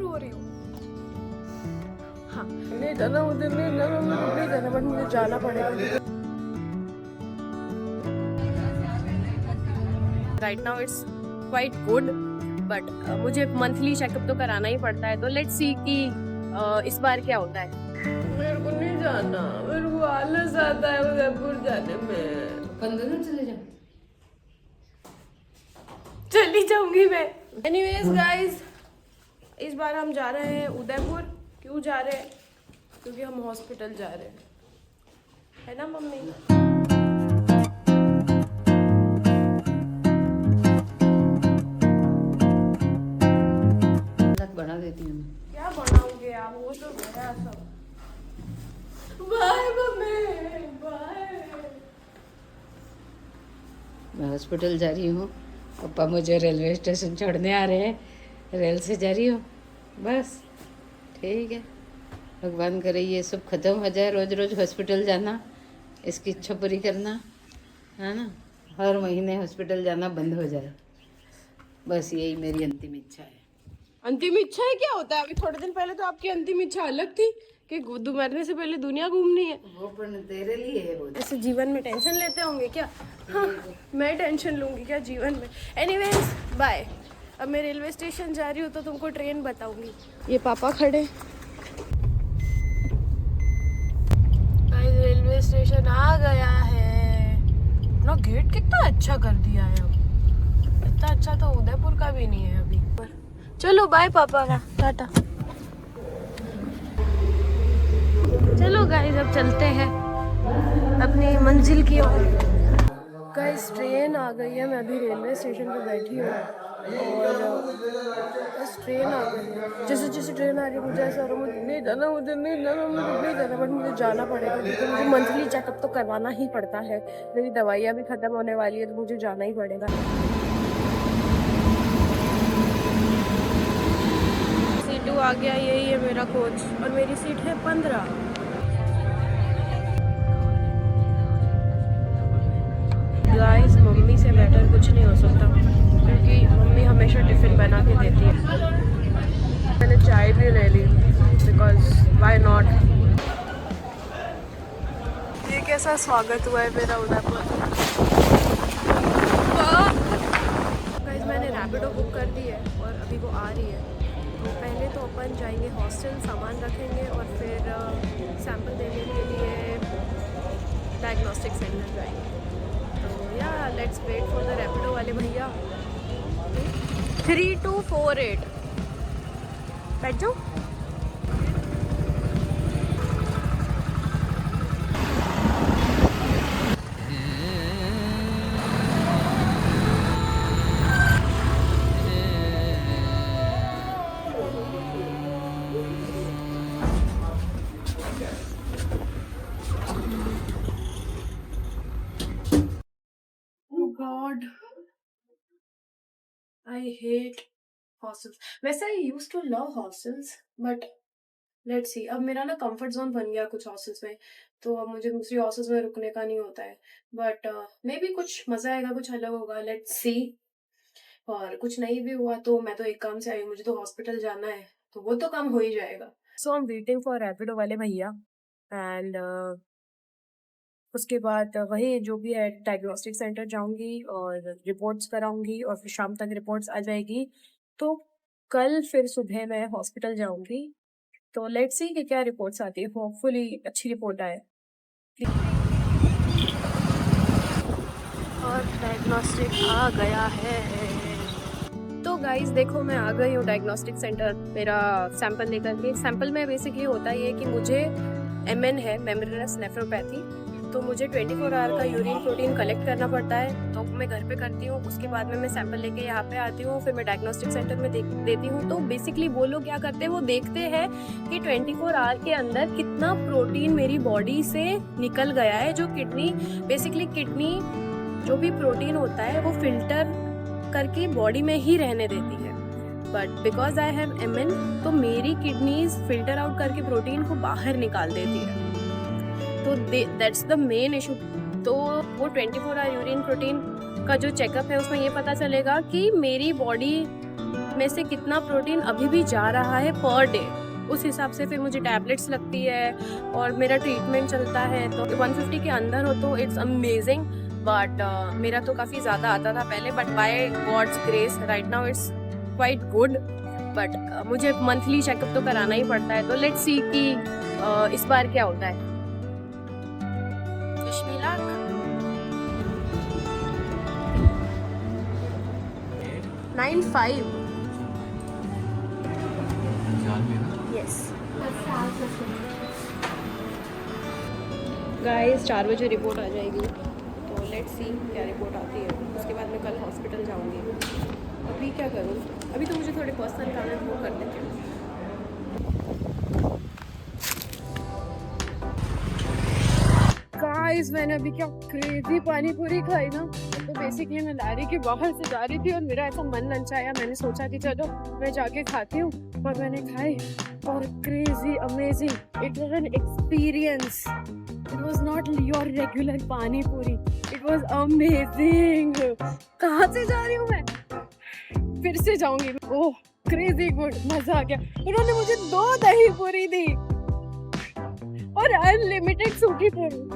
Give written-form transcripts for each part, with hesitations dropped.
हो रही हूँ। हाँ नहीं जाना, मुझे नहीं जाना, मुझे नहीं जाना, बट मुझे जाना पड़ेगा। Right now it's quite good, but मुझे मंथली चेकअप तो कराना ही पड़ता है, तो लेट्स सी कि इस बार क्या होता है। मेरे को नहीं जाना, मेरे को आलस आता है उदयपुर जाने में। अपन दोनों चले जाओ। चली जाऊंगी मैं। एनीवेज गाइस, इस बार हम जा रहे हैं उदयपुर। क्यों जा रहे हैं? क्योंकि हम हॉस्पिटल जा रहे हैं, है ना मम्मी? बढ़ा देती हूँ। क्या बनाओगे आप? वो तो गया सब। Bye mummy, bye. मैं हॉस्पिटल जा रही हूँ, पापा मुझे रेलवे स्टेशन छोड़ने आ रहे हैं, रेल से जा रही हूँ बस। ठीक है, भगवान करे ये सब ख़त्म हो जाए, रोज़ रोज़ हॉस्पिटल जाना, इसकी इच्छा पूरी करना, है ना। हर महीने हॉस्पिटल जाना बंद हो जाए, बस यही मेरी अंतिम इच्छा है। अंतिम इच्छा है? क्या होता है? अभी थोड़े दिन पहले तो आपकी अंतिम इच्छा अलग थी कि मरने से पहले दुनिया घूमनी है। वो पर तेरे लिए है वो। ऐसे जीवन में टेंशन लेते होंगे क्या? हाँ, मैं टेंशन लूंगी क्या जीवन में? Anyways bye. अब मैं रेलवे स्टेशन जा रही हूँ तो तुमको ट्रेन बताऊंगी। ये पापा खड़े। रेलवे स्टेशन आ गया है ना। गेट कितना अच्छा कर दिया है। अब इतना अच्छा तो उदयपुर का भी नहीं है अभी। चलो बाय पापा का, टाटा। चलो गाइस, अब चलते हैं अपनी मंजिल की ओर। गाइस ट्रेन आ गई है, मैं अभी रेलवे स्टेशन पे बैठी हूँ और बस ट्रेन आ गई है। जैसे जैसे ट्रेन आ रही है मुझे ऐसा हो रहा है मुझे नहीं जाना, मुझे नहीं जाना, मुझे नहीं जाना, बट मुझे जाना पड़ेगा क्योंकि मुझे मंथली चेकअप तो करवाना ही पड़ता है। मेरी दवाइयाँ भी ख़त्म होने वाली है तो मुझे जाना ही पड़ेगा। सीटू आ गया, यही है मेरा कोच और मेरी सीट है 15। गाइस मम्मी से बेटर कुछ नहीं हो सकता क्योंकि मम्मी हमेशा टिफ़िन बना के देती है। मैंने चाय भी ले ली बिकॉज वाई नॉट। ये कैसा स्वागत हुआ है मेरा उदयपुर। गाइस मैंने रैपिडो बुक कर दी है और अभी वो आ रही है। तो पहले तो अपन जाएंगे हॉस्टल, सामान रखेंगे और फिर सैंपल देने के लिए डायग्नोस्टिक सेंटर जाएंगे। तो या let's wait for the Rapido वाले भैया। 3248 बैठ जाओ। God I hate hostels. वैसे I used to love hostels but let's see, अब मेरा ना कंफर्ट जोन बन गया कुछ हॉस्टल्स में, तो अब मुझे दूसरी हॉस्टल्स में रुकने का नहीं होता है। बट मे बी कुछ मजा आएगा, कुछ अलग होगा, लेट्स सी। और कुछ नहीं भी हुआ तो मैं तो एक काम से आई हूँ, मुझे तो हॉस्पिटल जाना है तो वो तो काम हो ही जाएगा। So I am waiting for Rapido वाले भैया एंड उसके बाद वही जो भी है डायग्नोस्टिक सेंटर जाऊंगी और रिपोर्ट्स कराऊंगी और फिर शाम तक रिपोर्ट्स आ जाएगी। तो कल फिर सुबह मैं हॉस्पिटल जाऊंगी। तो लेट्स सी कि क्या रिपोर्ट्स आती है, होपफुली अच्छी रिपोर्ट आए। और डायग्नोस्टिक आ गया है। तो गाइस देखो मैं आ गई हूँ डायग्नोस्टिक सेंटर मेरा सैंपल लेकर के। सैंपल में बेसिकली होता ये कि मुझे MN है, मेम्ब्रेनस नेफ्रोपैथी। तो मुझे 24 आवर का यूरिन प्रोटीन कलेक्ट करना पड़ता है, तो मैं घर पे करती हूँ। उसके बाद में मैं सैंपल लेके यहाँ पे आती हूँ, फिर मैं डायग्नोस्टिक सेंटर में देती हूँ। तो बेसिकली वो लोग क्या करते हैं, वो देखते हैं कि 24 आवर के अंदर कितना प्रोटीन मेरी बॉडी से निकल गया है। जो किडनी बेसिकली किडनी जो भी प्रोटीन होता है वो फिल्टर करके बॉडी में ही रहने देती है। But because I have MN तो मेरी किडनीज फिल्टर आउट करके प्रोटीन को बाहर निकाल देती है। तो दैट्स द मेन इशू। तो वो 24 आवर यूरिन प्रोटीन का जो चेकअप है उसमें ये पता चलेगा कि मेरी बॉडी में से कितना प्रोटीन अभी भी जा रहा है पर डे, उस हिसाब से फिर मुझे टैबलेट्स लगती है और मेरा ट्रीटमेंट चलता है। तो 150 के अंदर हो तो इट्स अमेजिंग, बट मेरा तो काफ़ी ज़्यादा आता था पहले, but by God's grace right now it's quite good. But मुझे मंथली चेकअप तो कराना ही पड़ता है, तो लेट्स सी कि इस बार क्या होता है। Wish me luck. Nine 5 yes guys, 4 बजे रिपोर्ट आ जाएगी, तो लेट्स सी क्या रिपोर्ट आती है। उसके बाद मैं कल हॉस्पिटल जाऊंगी। अभी क्या करूँ, अभी तो मुझे थोड़े पर्सनल काम है, वो कर लेती हूँ। गाइस, मैंने अभी क्या क्रेजी पानी पूरी खाई ना। तो बेसिकली मैं लारी के बाहर से जा रही थी और मेरा ऐसा मन ललचाया, मैंने सोचा कि चलो मैं जाके खाती हूँ, और मैंने खाई और crazy amazing, it was an experience. It was not your regular पानी पूरी, इट वाज अमेजिंग। कहाँ से जा रही हूँ मैं, फिर से जाऊंगी। ओह क्रेजी गुड, मजा आ गया। उन्होंने मुझे 2 दही पूरी दी और अनलिमिटेड सूखी पूरी।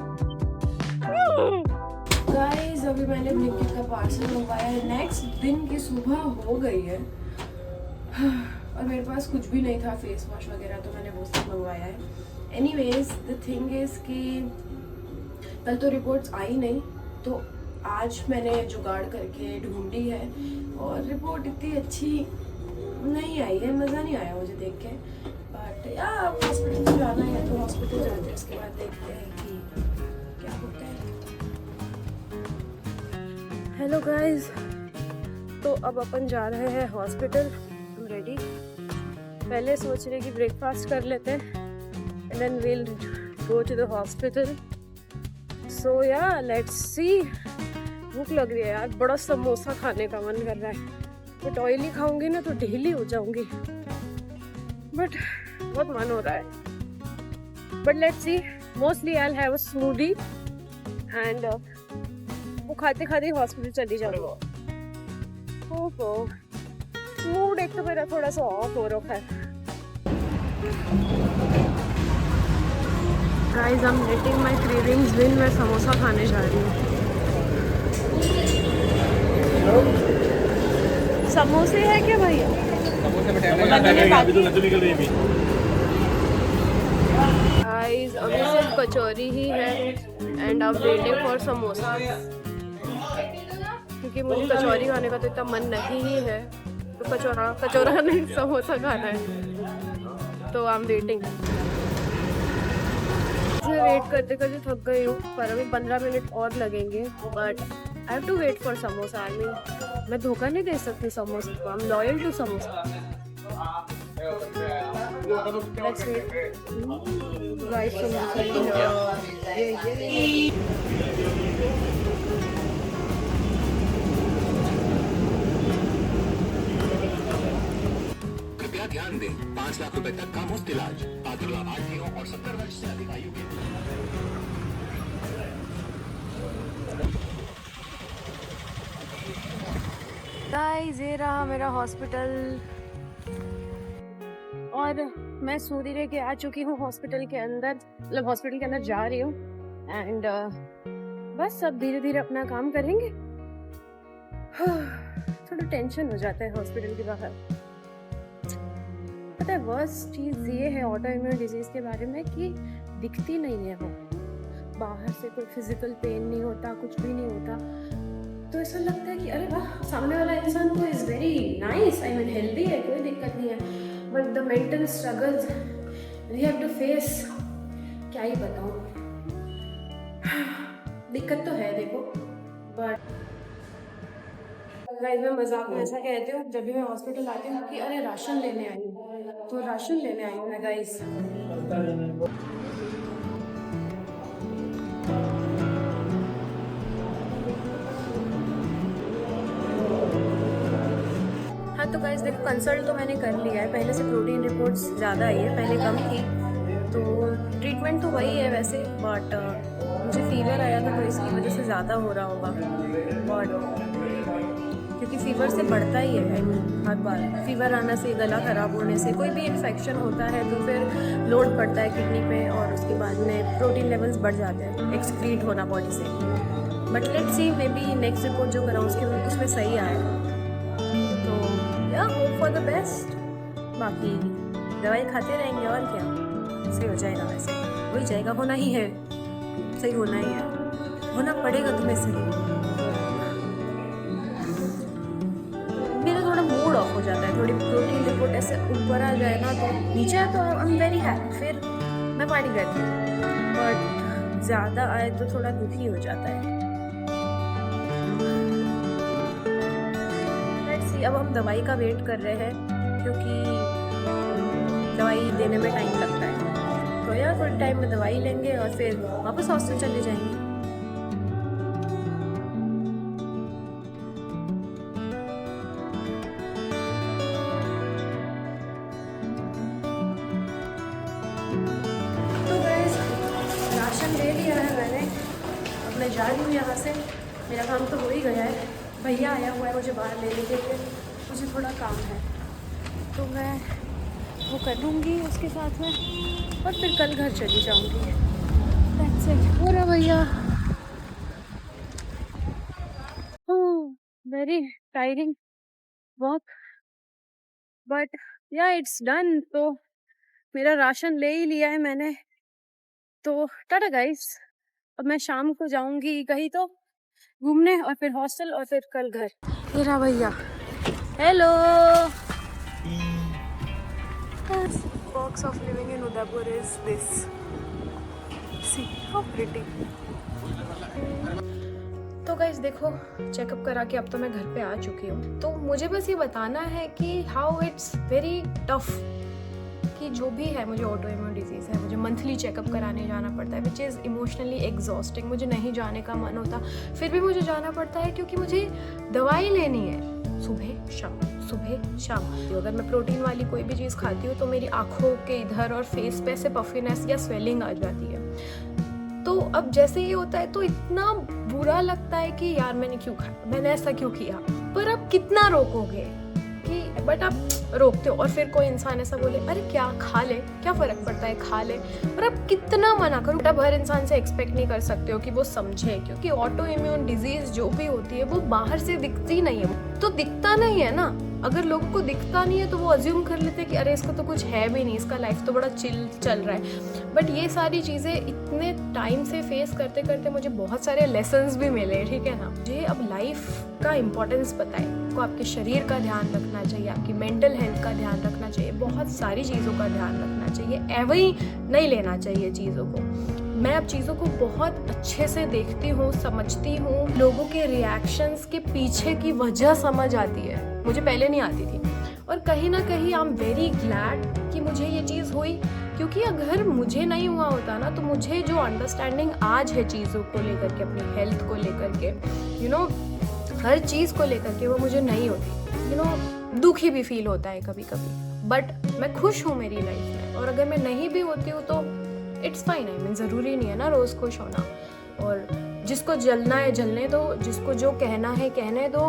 गाइस, अभी मैंने ब्लिंकिट का पार्सल मंगवाया है। नेक्स्ट दिन की सुबह हो गई है और मेरे पास कुछ भी नहीं था, फेस वॉश वगैरह, तो मैंने वो सब मंगवाया है। एनीवेज द थिंग इज कि कल तो रिपोर्ट्स आई नहीं, तो आज मैंने जुगाड़ करके ढूंढी है और रिपोर्ट इतनी अच्छी नहीं आई है, मज़ा नहीं आया मुझे देख के। बट यार हॉस्पिटल तो जाना है, तो हॉस्पिटल जाते हैं, उसके बाद देखते हैं कि क्या होता है। हेलो गाइस, तो अब अपन जा रहे हैं हॉस्पिटल। I'm ready. पहले सोच रहे कि ब्रेकफास्ट कर लेते हैं and then we'll go to the hospital. So yeah, let's see। भूख लग रही है यार, बड़ा समोसा खाने का मन कर रहा है। बट ऑयली खाऊंगी ना तो ढीली हो जाऊंगी, बट बहुत मन हो रहा है। But let's C, mostly I will have a smoothie and वो खाते खाते हॉस्पिटल चली जाऊंगी। ओहो, मूड एक तो मेरा थोड़ा सा ऑफ हो रखा है। Guys, I am letting my cravings win. मैं समोसा खाने जा रही हूँ। समोसे है क्या भैया? गाइस, अभी सिर्फ कचौरी ही है and I am waiting for samosa, क्योंकि मुझे कचौरी खाने का तो इतना मन नहीं ही है, तो कचौरा नहीं समोसा खाना है, तो आई एम वेटिंग। वेट करते करते थक गई हूँ, पर अभी 15 मिनट और लगेंगे, but I have to wait for samosa. I mean मैं धोखा नहीं दे सकती समोसे को, I am loyal to samosa. Let's wait. Guys, samosa कृपया ध्यान दें, 5 लाख रुपए तक का मुफ्त इलाज पात्र लाभार्थियों और 70 वर्ष से अधिक आयु के। गाइस, ये रहा मेरा हॉस्पिटल और मैं सूदी लेके आ चुकी हूँ हॉस्पिटल के अंदर, मतलब हॉस्पिटल के अंदर जा रही हूँ एंड बस अब धीरे धीरे अपना काम करेंगे। थोड़ा टेंशन हो जाता है हॉस्पिटल के बाहर। पता है वर्स्ट चीज़ ये है ऑटो इम्यून डिजीज़ के बारे में कि दिखती नहीं है वो, बाहर से कोई फिजिकल पेन नहीं होता, कुछ भी नहीं होता, तो ऐसा लगता है कि अरे वाह, सामने वाला इंसान तो is very nice, I mean healthy है, कोई दिक्कत नहीं है, but the mental struggles we have to face, क्या ही बताऊँ। दिक्कत तो है देखो, बट गाइस मैं मजाक में ऐसा कहती हूँ जब भी मैं हॉस्पिटल आती हूँ कि अरे राशन लेने आई हूँ, तो राशन लेने आई हूँ मैं गाइस। हाँ तो गाइस देखो, कंसल्ट तो मैंने कर लिया है, पहले से प्रोटीन रिपोर्ट्स ज़्यादा आई है, पहले कम थी, तो ट्रीटमेंट तो वही है वैसे, बट मुझे फीवर आया था तो इसकी वजह से ज़्यादा हो रहा होगा, बट क्योंकि फीवर से बढ़ता ही है। हर बार फीवर आने से, गला ख़राब होने से, कोई भी इन्फेक्शन होता है तो फिर लोड पड़ता है किडनी पे और उसके बाद में प्रोटीन लेवल्स बढ़ जाते हैं, एक्सक्रीट होना बॉडी से। But let's C, may be next report जो कराऊँ उसमें सही आए तो या होप फॉर द बेस्ट। बाकी दवाई खाते रहेंगे और क्या, सही हो जाएगा। वैसे हो ही जाएगा, होना ही है, सही होना ही है, होना पड़ेगा तुम्हें सही। मेरा थोड़ा मूड ऑफ हो जाता है, थोड़ी प्रोटीन रिपोर्ट ऐसे ऊपर आ जाए ना तो नीचे तो आई एम वेरी हैप्पी, फिर मैं पार्टी करती हूँ। बट ज़्यादा आए तो थोड़ा दुखी हो जाता है। लेट्स सी, अब हम दवाई का वेट कर रहे हैं क्योंकि दवाई देने में टाइम लगता है। तो यार थोड़े टाइम में दवाई लेंगे और फिर वापस हॉस्टल चले जाएंगे। ले लिया है मैंने, अब मैं जा रही हूँ यहाँ से। मेरा काम तो हो ही गया है, भैया आया हुआ है मुझे बाहर लेने के लिए, मुझे थोड़ा काम है तो मैं वो कर लूँगी उसके साथ में और फिर कल घर चली जाऊँगी। That's it। पूरा भैया वेरी टायरिंग वॉक, बट या इट्स डन। तो मेरा राशन ले ही लिया है मैंने, तो टाटा गाइस। अब मैं शाम को जाऊंगी कहीं तो घूमने और फिर हॉस्टल और फिर कल घर। ये रहा भैया, hello. Box of living in Udaipur is this. See how pretty. तो गाइस देखो, चेकअप करा के अब तो मैं घर पे आ चुकी हूँ। तो मुझे बस ये बताना है कि हाउ इट्स वेरी टफ कि जो भी है, मुझे ऑटो इम्यून डिजीज़ है, मुझे मंथली चेकअप कराने जाना पड़ता है, विच इज़ इमोशनली एग्जॉस्टिंग। मुझे नहीं जाने का मन होता, फिर भी मुझे जाना पड़ता है क्योंकि मुझे दवाई लेनी है सुबह शाम, सुबह शाम। तो अगर मैं प्रोटीन वाली कोई भी चीज़ खाती हूँ तो मेरी आँखों के इधर और फेस पे से पफिनेस या स्वेलिंग आ जाती है। तो अब जैसे ये होता है तो इतना बुरा लगता है कि यार मैंने क्यों खाया, मैंने ऐसा क्यों किया। पर अब कितना रोकोगे कि, बट आप रोकते हो और फिर कोई इंसान ऐसा बोले अरे क्या खा ले, क्या फ़र्क पड़ता है, खा ले। पर अब कितना मना करूँ, तब हर इंसान से एक्सपेक्ट नहीं कर सकते हो कि वो समझे, क्योंकि ऑटो इम्यून डिजीज़ जो भी होती है वो बाहर से दिखती नहीं है, तो दिखता नहीं है ना। अगर लोगों को दिखता नहीं है तो वो अज्यूम कर लेते हैं कि अरे इसको तो कुछ है भी नहीं, इसका लाइफ तो बड़ा चिल चल रहा है। बट ये सारी चीज़ें इतने टाइम से फेस करते करते मुझे बहुत सारे लेसन्स भी मिले, ठीक है ना। मुझे अब लाइफ का इम्पोर्टेंस पता है, आपको आपके शरीर का ध्यान रखना चाहिए, आपकी मेंटल हेल्थ का ध्यान रखना चाहिए, बहुत सारी चीज़ों का ध्यान रखना चाहिए, एवं ही नहीं लेना चाहिए चीज़ों को। मैं अब चीज़ों को बहुत अच्छे से देखती हूँ, समझती हूँ, लोगों के रिएक्शंस के पीछे की वजह समझ आती है, मुझे पहले नहीं आती थी। और कहीं ना कहीं आई एम वेरी ग्लैड कि मुझे ये चीज़ हुई, क्योंकि अगर मुझे नहीं हुआ होता ना तो मुझे जो अंडरस्टैंडिंग आज है चीज़ों को लेकर के, अपनी हेल्थ को लेकर के, यू नो हर चीज़ को लेकर के, वो मुझे नहीं होती। यू नो दुखी भी फील होता है कभी कभी, बट मैं खुश हूँ मेरी लाइफ में। और अगर मैं नहीं भी होती हूँ तो इट्स फाइन, आई मीन ज़रूरी नहीं है ना रोज़ खुश होना। और जिसको जलना है जलने दो, जिसको जो कहना है कहने दो,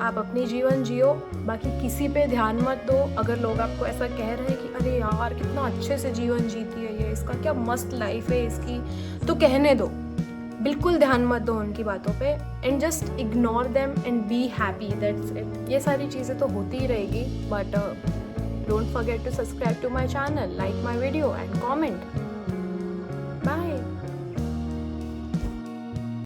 आप अपनी जीवन जियो, बाकी किसी पे ध्यान मत दो। अगर लोग आपको ऐसा कह रहे हैं कि अरे यार कितना अच्छे से जीवन जीती है ये, इसका क्या मस्त लाइफ है इसकी, तो कहने दो, बिल्कुल ध्यान मत दो उनकी बातों पे, and just ignore them and be happy, that's it. ये सारी चीज़ें तो होती ही रहेगी, but don't forget to subscribe to my channel, like my video and comment. Bye.